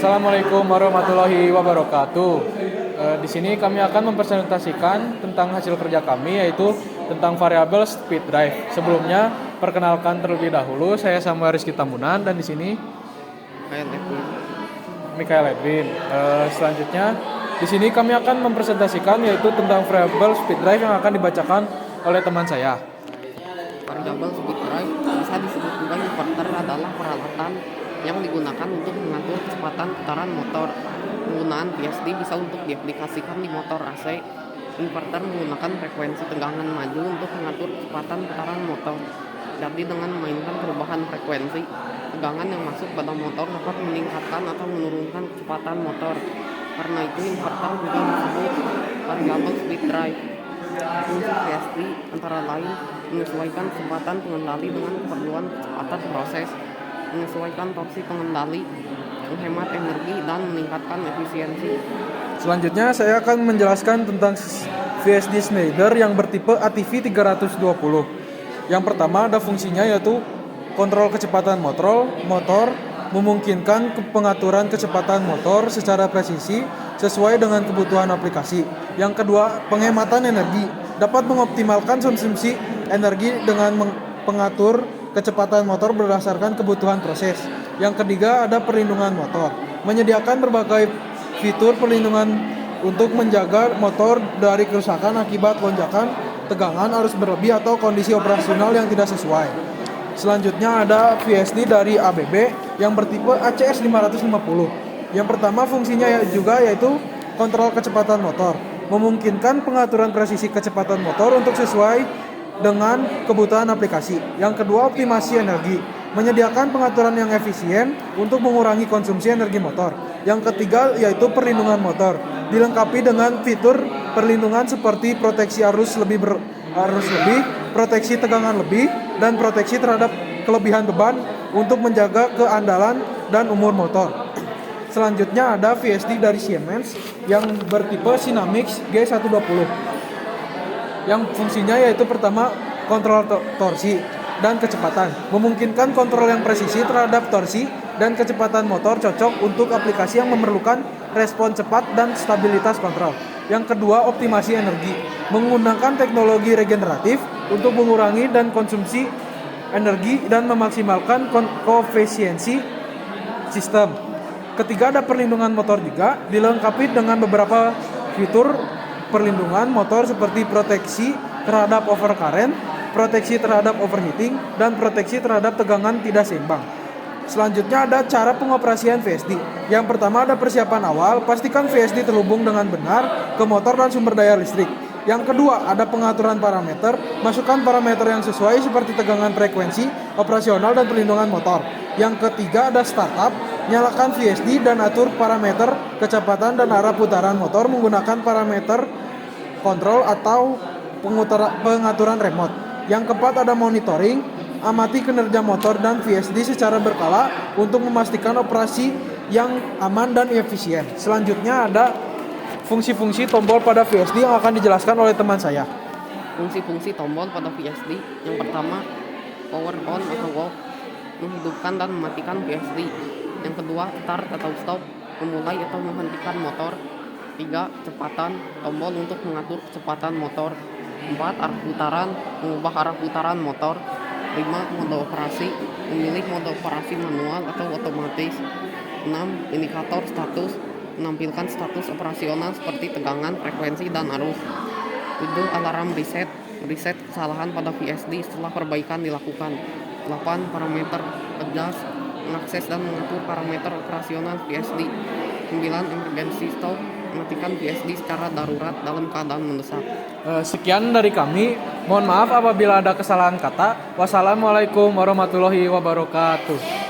Assalamualaikum warahmatullahi wabarakatuh. Di sini kami akan mempresentasikan tentang hasil kerja kami, yaitu tentang variabel speed drive. Sebelumnya, perkenalkan terlebih dahulu, saya sama Rizky Tambunan dan di sini Mikael Edwin. Selanjutnya, di sini kami akan mempresentasikan yaitu tentang variabel speed drive yang akan dibacakan oleh teman saya. Variabel speed drive bisa disebut juga inverter adalah peralatan yang digunakan untuk mengatur kecepatan putaran motor. Penggunaan VSD bisa untuk diaplikasikan di motor AC. Inverter menggunakan frekuensi tegangan maju untuk mengatur kecepatan putaran motor. Jadi dengan memainkan perubahan frekuensi, tegangan yang masuk pada motor dapat meningkatkan atau menurunkan kecepatan motor. Karena itu inverter juga disebut variabel speed drive. Fungsi VSD antara lain menyesuaikan kecepatan pengendali dengan keperluan kecepatan proses, menyesuaikan torsi pengendali, menghemat energi, dan meningkatkan efisiensi. Selanjutnya saya akan menjelaskan tentang VSD Schneider yang bertipe ATV 320. Yang pertama ada fungsinya yaitu kontrol kecepatan motor, memungkinkan pengaturan kecepatan motor secara presisi sesuai dengan kebutuhan aplikasi. Yang kedua, penghematan energi, dapat mengoptimalkan konsumsi energi dengan mengatur kecepatan motor berdasarkan kebutuhan proses. Yang ketiga, ada perlindungan motor, menyediakan berbagai fitur perlindungan untuk menjaga motor dari kerusakan akibat lonjakan, tegangan, arus berlebih, atau kondisi operasional yang tidak sesuai. Selanjutnya ada VSD dari ABB yang bertipe ACS 550. Yang pertama fungsinya yaitu kontrol kecepatan motor, memungkinkan pengaturan presisi kecepatan motor untuk sesuai dengan kebutuhan aplikasi. Yang kedua, optimasi energi, menyediakan pengaturan yang efisien untuk mengurangi konsumsi energi motor. Yang ketiga yaitu perlindungan motor, dilengkapi dengan fitur perlindungan seperti proteksi arus lebih, proteksi tegangan lebih, dan proteksi terhadap kelebihan beban untuk menjaga keandalan dan umur motor. Selanjutnya ada VSD dari Siemens yang bertipe Sinamix G120. Yang fungsinya yaitu pertama kontrol torsi dan kecepatan, memungkinkan kontrol yang presisi terhadap torsi dan kecepatan motor, cocok untuk aplikasi yang memerlukan respon cepat dan stabilitas kontrol. Yang kedua, optimasi energi, menggunakan teknologi regeneratif untuk mengurangi dan konsumsi energi dan memaksimalkan koefisiensi sistem. Ketiga, ada perlindungan motor juga, dilengkapi dengan beberapa fitur perlindungan motor seperti proteksi terhadap overcurrent, proteksi terhadap overheating, dan proteksi terhadap tegangan tidak seimbang. Selanjutnya ada cara pengoperasian VSD. Yang pertama ada persiapan awal, pastikan VSD terhubung dengan benar ke motor dan sumber daya listrik. Yang kedua ada pengaturan parameter, masukkan parameter yang sesuai seperti tegangan, frekuensi, operasional, dan perlindungan motor. Yang ketiga ada startup, nyalakan VSD dan atur parameter kecepatan dan arah putaran motor menggunakan parameter kontrol atau pengaturan remote. Yang keempat ada monitoring, amati kinerja motor dan VSD secara berkala untuk memastikan operasi yang aman dan efisien. Selanjutnya ada fungsi-fungsi tombol pada VSD yang akan dijelaskan oleh teman saya. Fungsi-fungsi tombol pada VSD yang pertama power on atau off, menghidupkan dan mematikan VSD. Yang kedua start atau stop, memulai atau menghentikan motor. 3. Kecepatan, tombol untuk mengatur kecepatan motor. 4. Arah putaran, mengubah arah putaran motor. 5. Mode operasi, memilih mode operasi manual atau otomatis. 6. Indikator status, menampilkan status operasional seperti tegangan, frekuensi, dan arus. 7. Alarm reset, reset kesalahan pada VSD setelah perbaikan dilakukan. 8. Parameter adjust, mengakses dan mengatur parameter operasional VSD. 9. Emergency stop, mematikan VSD secara darurat dalam keadaan mendesak. Sekian dari kami. Mohon maaf apabila ada kesalahan kata. Wassalamualaikum warahmatullahi wabarakatuh.